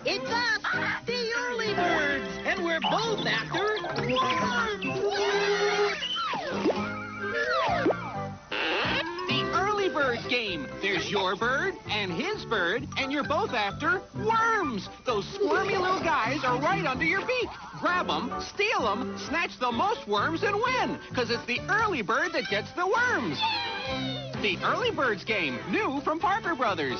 It's us, the early birds, and we're both after worms. The early birds game. There's your bird and his bird, and you're both after worms. Those squirmy little guys are right under your beak. Grab them, steal them, snatch the most worms, and win. Because it's the early bird that gets the worms. The early birds game, new from Parker Brothers.